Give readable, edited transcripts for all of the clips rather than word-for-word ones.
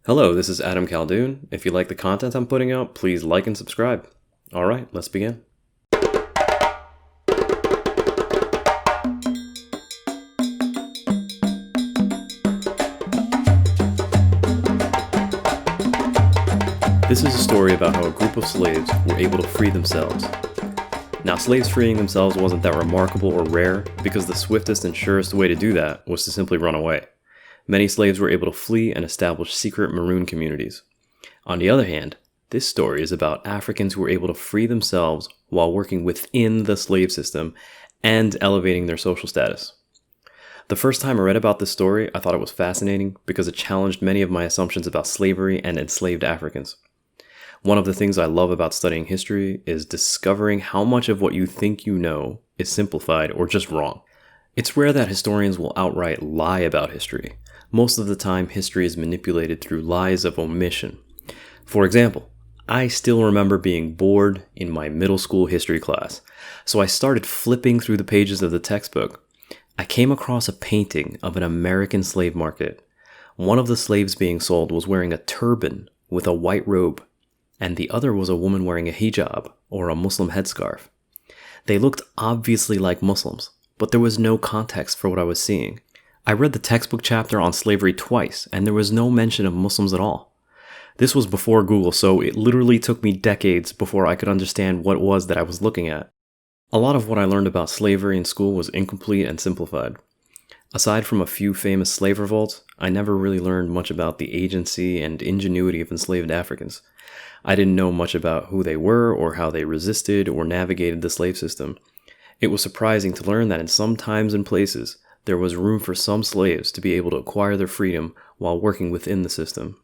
Hello, this is Adam Caldoon. If you like the content I'm putting out, please like and subscribe. Alright, let's begin. This is a story about how a group of slaves were able to free themselves. Now, slaves freeing themselves wasn't that remarkable or rare because the swiftest and surest way to do that was to simply run away. Many slaves were able to flee and establish secret maroon communities. On the other hand, this story is about Africans who were able to free themselves while working within the slave system and elevating their social status. The first time I read about this story, I thought it was fascinating because it challenged many of my assumptions about slavery and enslaved Africans. One of the things I love about studying history is discovering how much of what you think you know is simplified or just wrong. It's rare that historians will outright lie about history. Most of the time, history is manipulated through lies of omission. For example, I still remember being bored in my middle school history class, so I started flipping through the pages of the textbook. I came across a painting of an American slave market. One of the slaves being sold was wearing a turban with a white robe, and the other was a woman wearing a hijab, or a Muslim headscarf. They looked obviously like Muslims, but there was no context for what I was seeing. I read the textbook chapter on slavery twice, and there was no mention of Muslims at all. This was before Google, so it literally took me decades before I could understand what it was that I was looking at. A lot of what I learned about slavery in school was incomplete and simplified. Aside from a few famous slave revolts, I never really learned much about the agency and ingenuity of enslaved Africans. I didn't know much about who they were or how they resisted or navigated the slave system. It was surprising to learn that in some times and places, there was room for some slaves to be able to acquire their freedom while working within the system.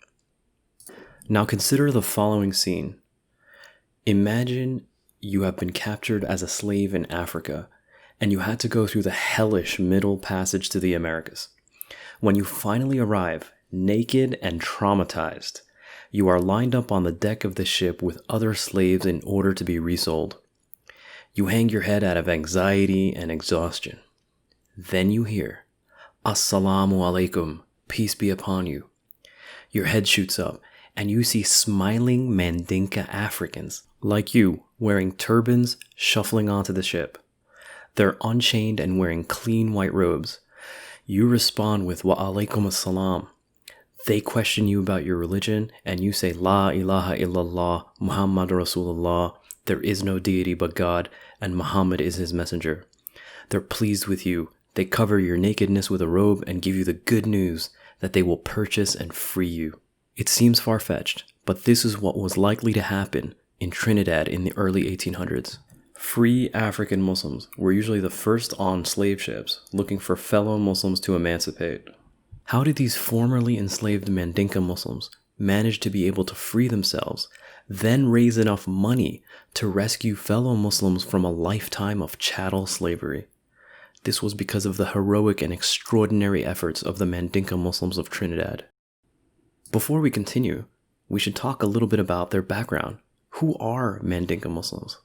Now consider the following scene. Imagine you have been captured as a slave in Africa, and you had to go through the hellish Middle Passage to the Americas. When you finally arrive, naked and traumatized, you are lined up on the deck of the ship with other slaves in order to be resold. You hang your head out of anxiety and exhaustion. Then you hear, "Assalamu alaikum, peace be upon you." Your head shoots up, and you see smiling Mandinka Africans, like you, wearing turbans, shuffling onto the ship. They're unchained and wearing clean white robes. You respond with "Wa alaikum assalam." They question you about your religion, and you say, "La ilaha illallah, Muhammad Rasulullah, there is no deity but God, and Muhammad is his messenger." They're pleased with you. They cover your nakedness with a robe and give you the good news that they will purchase and free you. It seems far-fetched, but this is what was likely to happen in Trinidad in the early 1800s. Free African Muslims were usually the first on slave ships looking for fellow Muslims to emancipate. How did these formerly enslaved Mandinka Muslims manage to be able to free themselves, then raise enough money to rescue fellow Muslims from a lifetime of chattel slavery? This was because of the heroic and extraordinary efforts of the Mandinka Muslims of Trinidad. Before we continue, we should talk a little bit about their background. Who are Mandinka Muslims?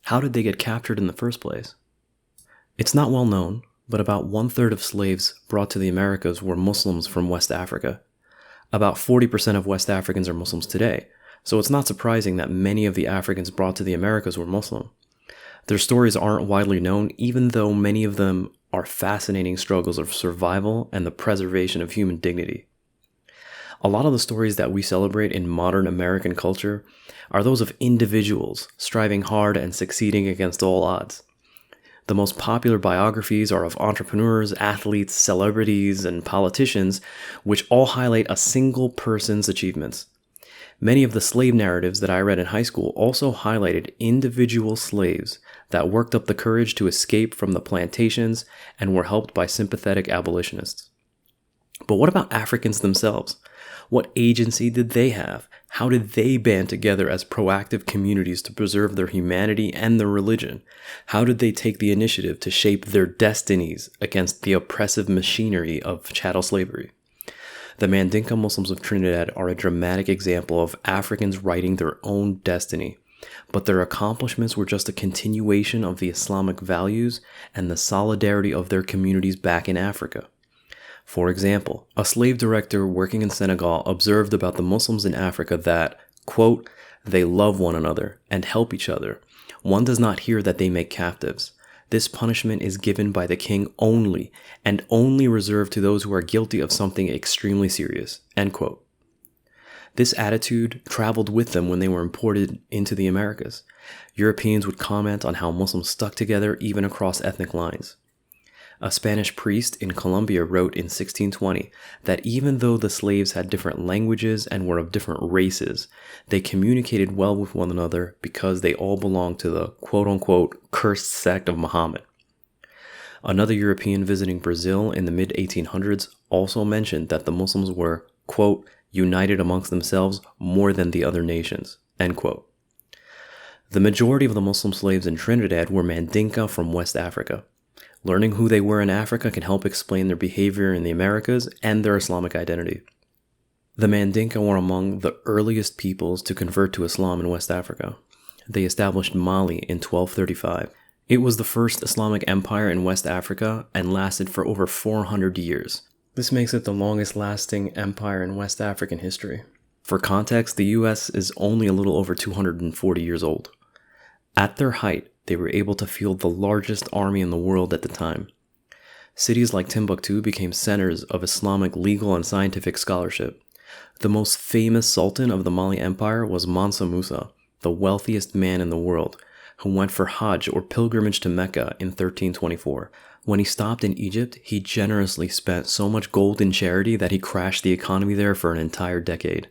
How did they get captured in the first place? It's not well known, but about 1/3 of slaves brought to the Americas were Muslims from West Africa. About 40% of West Africans are Muslims today, so it's not surprising that many of the Africans brought to the Americas were Muslim. Their stories aren't widely known, even though many of them are fascinating struggles of survival and the preservation of human dignity. A lot of the stories that we celebrate in modern American culture are those of individuals striving hard and succeeding against all odds. The most popular biographies are of entrepreneurs, athletes, celebrities, and politicians, which all highlight a single person's achievements. Many of the slave narratives that I read in high school also highlighted individual slaves that worked up the courage to escape from the plantations and were helped by sympathetic abolitionists. But what about Africans themselves? What agency did they have? How did they band together as proactive communities to preserve their humanity and their religion? How did they take the initiative to shape their destinies against the oppressive machinery of chattel slavery? The Mandinka Muslims of Trinidad are a dramatic example of Africans writing their own destiny, but their accomplishments were just a continuation of the Islamic values and the solidarity of their communities back in Africa. For example, a slave director working in Senegal observed about the Muslims in Africa that, quote, they love one another and help each other. One does not hear that they make captives. This punishment is given by the king only, and only reserved to those who are guilty of something extremely serious, end quote. This attitude traveled with them when they were imported into the Americas. Europeans would comment on how Muslims stuck together even across ethnic lines. A Spanish priest in Colombia wrote in 1620 that even though the slaves had different languages and were of different races, they communicated well with one another because they all belonged to the quote-unquote cursed sect of Muhammad. Another European visiting Brazil in the mid-1800s also mentioned that the Muslims were, quote, united amongst themselves more than the other nations, end quote. The majority of the Muslim slaves in Trinidad were Mandinka from West Africa. Learning who they were in Africa can help explain their behavior in the Americas and their Islamic identity. The Mandinka were among the earliest peoples to convert to Islam in West Africa. They established Mali in 1235. It was the first Islamic empire in West Africa and lasted for over 400 years. This makes it the longest lasting empire in West African history. For context, the US is only a little over 240 years old. At their height, they were able to field the largest army in the world at the time. Cities like Timbuktu became centers of Islamic legal and scientific scholarship. The most famous sultan of the Mali Empire was Mansa Musa, the wealthiest man in the world, who went for Hajj or pilgrimage to Mecca in 1324. When he stopped in Egypt, he generously spent so much gold in charity that he crashed the economy there for an entire decade.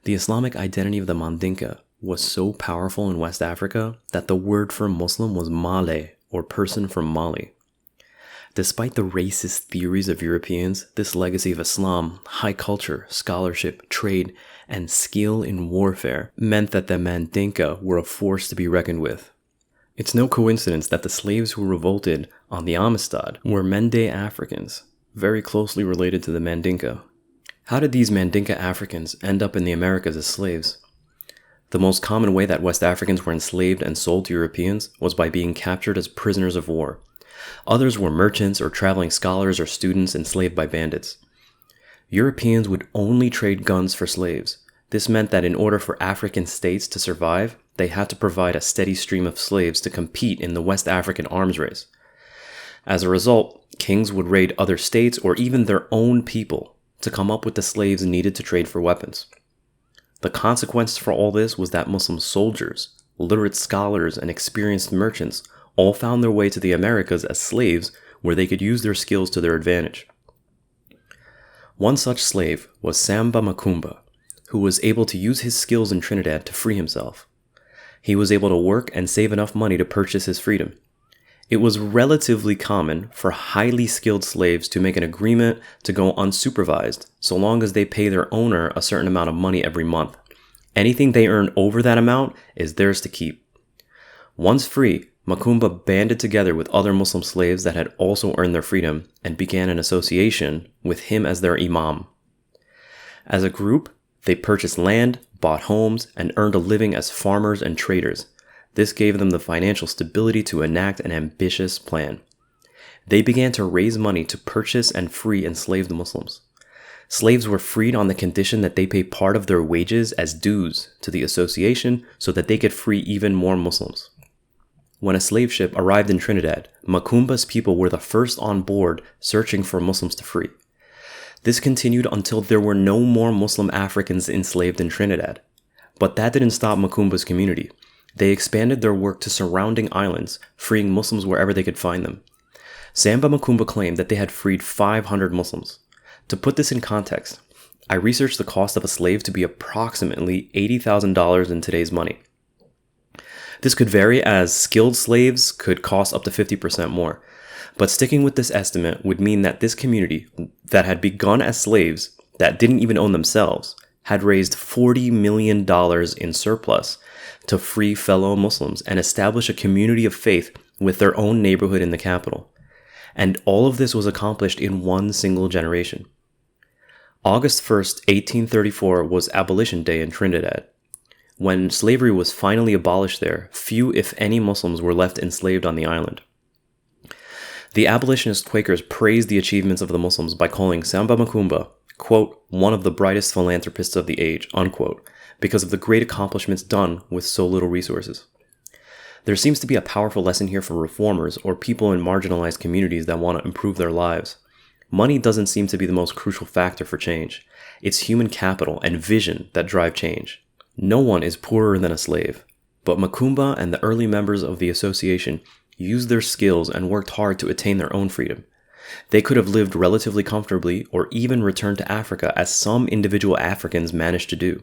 The Islamic identity of the Mandinka was so powerful in West Africa that the word for Muslim was Male, or person from Mali. Despite the racist theories of Europeans, this legacy of Islam, high culture, scholarship, trade, and skill in warfare meant that the Mandinka were a force to be reckoned with. It's no coincidence that the slaves who revolted on the Amistad were Mende Africans, very closely related to the Mandinka. How did these Mandinka Africans end up in the Americas as slaves? The most common way that West Africans were enslaved and sold to Europeans was by being captured as prisoners of war. Others were merchants or traveling scholars or students enslaved by bandits. Europeans would only trade guns for slaves. This meant that in order for African states to survive, they had to provide a steady stream of slaves to compete in the West African arms race. As a result, kings would raid other states or even their own people to come up with the slaves needed to trade for weapons. The consequence for all this was that Muslim soldiers, literate scholars, and experienced merchants all found their way to the Americas as slaves where they could use their skills to their advantage. One such slave was Samba Macumba, who was able to use his skills in Trinidad to free himself. He was able to work and save enough money to purchase his freedom. It was relatively common for highly skilled slaves to make an agreement to go unsupervised so long as they pay their owner a certain amount of money every month. Anything they earn over that amount is theirs to keep. Once free, Macumba banded together with other Muslim slaves that had also earned their freedom and began an association with him as their imam. As a group, they purchased land, bought homes, and earned a living as farmers and traders. This gave them the financial stability to enact an ambitious plan. They began to raise money to purchase and free enslaved Muslims. Slaves were freed on the condition that they pay part of their wages as dues to the association so that they could free even more Muslims. When a slave ship arrived in Trinidad, Macumba's people were the first on board searching for Muslims to free. This continued until there were no more Muslim Africans enslaved in Trinidad. But that didn't stop Macumba's community. They expanded their work to surrounding islands, freeing Muslims wherever they could find them. Samba Macumba claimed that they had freed 500 Muslims. To put this in context, I researched the cost of a slave to be approximately $80,000 in today's money. This could vary as skilled slaves could cost up to 50% more. But sticking with this estimate would mean that this community that had begun as slaves that didn't even own themselves had raised $40 million in surplus to free fellow Muslims and establish a community of faith with their own neighborhood in the capital. And all of this was accomplished in one single generation. August 1st, 1834 was Abolition Day in Trinidad. When slavery was finally abolished there, few if any Muslims were left enslaved on the island. The abolitionist Quakers praised the achievements of the Muslims by calling Samba Macumba, quote, one of the brightest philanthropists of the age, unquote, because of the great accomplishments done with so little resources. There seems to be a powerful lesson here for reformers or people in marginalized communities that want to improve their lives. Money doesn't seem to be the most crucial factor for change. It's human capital and vision that drive change. No one is poorer than a slave, but Macumba and the early members of the association used their skills and worked hard to attain their own freedom. They could have lived relatively comfortably or even returned to Africa, as some individual Africans managed to do.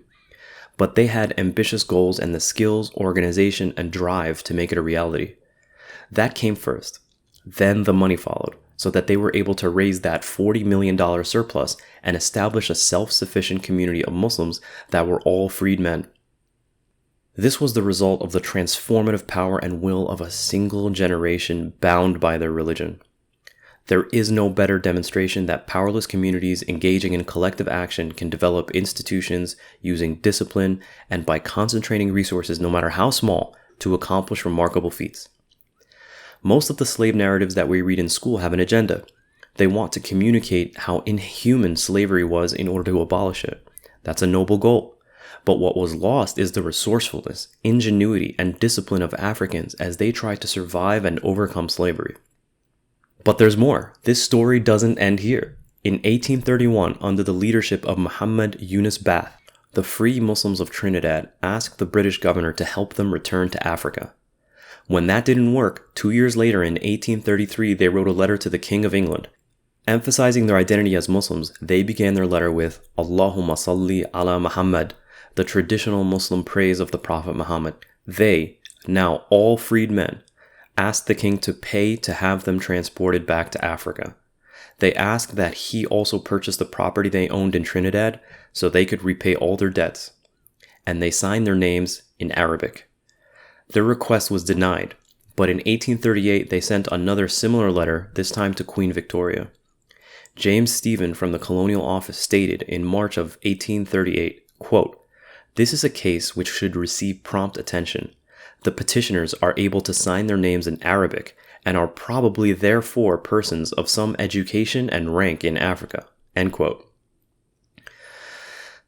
But they had ambitious goals and the skills, organization, and drive to make it a reality. That came first. Then the money followed, so that they were able to raise that $40 million surplus and establish a self-sufficient community of Muslims that were all freed men. This was the result of the transformative power and will of a single generation bound by their religion. There is no better demonstration that powerless communities engaging in collective action can develop institutions using discipline and by concentrating resources, no matter how small, to accomplish remarkable feats. Most of the slave narratives that we read in school have an agenda. They want to communicate how inhuman slavery was in order to abolish it. That's a noble goal. But what was lost is the resourcefulness, ingenuity, and discipline of Africans as they tried to survive and overcome slavery. But there's more. This story doesn't end here. In 1831, under the leadership of Muhammad Yunus Bath, the free Muslims of Trinidad asked the British governor to help them return to Africa. When that didn't work, 2 years later in 1833, they wrote a letter to the King of England. Emphasizing their identity as Muslims, they began their letter with Allahumma salli ala Muhammad, the traditional Muslim praise of the Prophet Muhammad. They, now all freed men, asked the king to pay to have them transported back to Africa. They asked that he also purchase the property they owned in Trinidad so they could repay all their debts. And they signed their names in Arabic. Their request was denied, but in 1838 they sent another similar letter, this time to Queen Victoria. James Stephen from the Colonial Office stated in March of 1838, quote, "This is a case which should receive prompt attention. The petitioners are able to sign their names in Arabic and are probably therefore persons of some education and rank in Africa." End quote.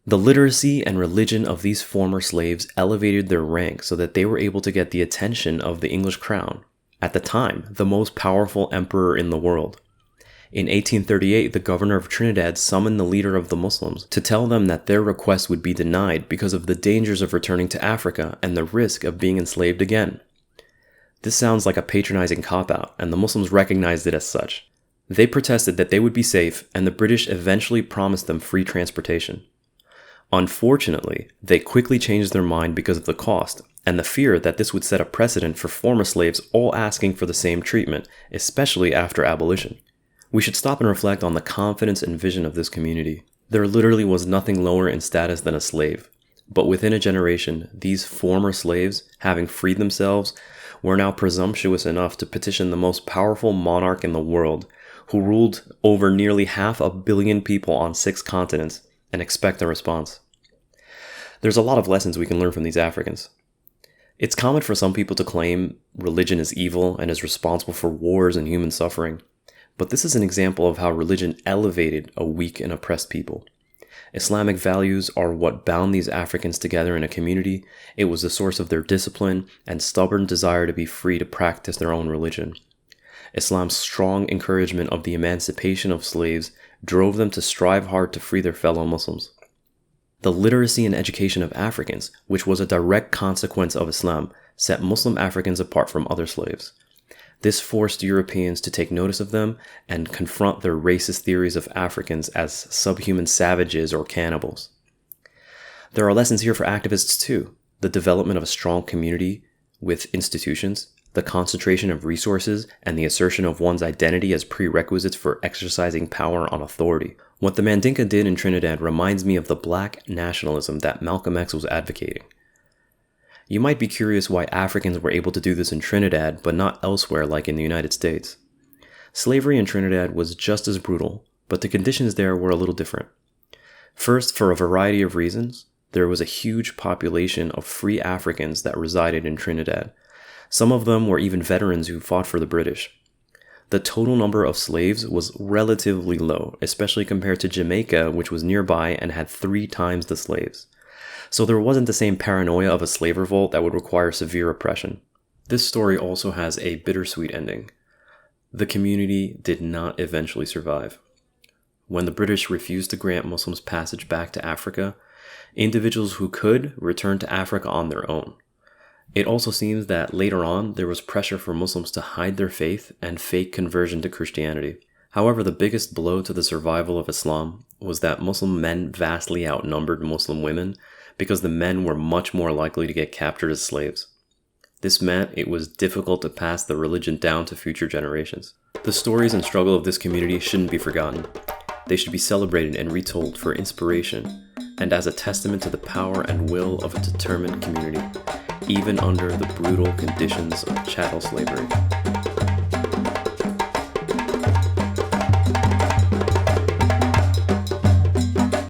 The literacy and religion of these former slaves elevated their rank so that they were able to get the attention of the English crown, at the time the most powerful emperor in the world. In 1838, the governor of Trinidad summoned the leader of the Muslims to tell them that their request would be denied because of the dangers of returning to Africa and the risk of being enslaved again. This sounds like a patronizing cop-out, and the Muslims recognized it as such. They protested that they would be safe, and the British eventually promised them free transportation. Unfortunately, they quickly changed their mind because of the cost, and the fear that this would set a precedent for former slaves all asking for the same treatment, especially after abolition. We should stop and reflect on the confidence and vision of this community. There literally was nothing lower in status than a slave. But within a generation, these former slaves, having freed themselves, were now presumptuous enough to petition the most powerful monarch in the world, who ruled over nearly 500 million people on 6 continents, and expect a response. There's a lot of lessons we can learn from these Africans. It's common for some people to claim religion is evil and is responsible for wars and human suffering. But this is an example of how religion elevated a weak and oppressed people. Islamic values are what bound these Africans together in a community. It was the source of their discipline and stubborn desire to be free to practice their own religion. Islam's strong encouragement of the emancipation of slaves drove them to strive hard to free their fellow Muslims. The literacy and education of Africans, which was a direct consequence of Islam, set Muslim Africans apart from other slaves. This forced Europeans to take notice of them and confront their racist theories of Africans as subhuman savages or cannibals. There are lessons here for activists too. The development of a strong community with institutions, the concentration of resources, and the assertion of one's identity as prerequisites for exercising power on authority. What the Mandinka did in Trinidad reminds me of the black nationalism that Malcolm X was advocating. You might be curious why Africans were able to do this in Trinidad, but not elsewhere like in the United States. Slavery in Trinidad was just as brutal, but the conditions there were a little different. First, for a variety of reasons, there was a huge population of free Africans that resided in Trinidad. Some of them were even veterans who fought for the British. the total number of slaves was relatively low, especially compared to Jamaica, which was nearby and had 3 times the slaves. So there wasn't the same paranoia of a slave revolt that would require severe oppression. This story also has a bittersweet ending. The community did not eventually survive. When the British refused to grant Muslims passage back to Africa, individuals who could returned to Africa on their own. It also seems that later on there was pressure for Muslims to hide their faith and fake conversion to Christianity. However, the biggest blow to the survival of Islam was that Muslim men vastly outnumbered Muslim women because the men were much more likely to get captured as slaves. This meant it was difficult to pass the religion down to future generations. The stories and struggle of this community shouldn't be forgotten. They should be celebrated and retold for inspiration and as a testament to the power and will of a determined community, even under the brutal conditions of chattel slavery.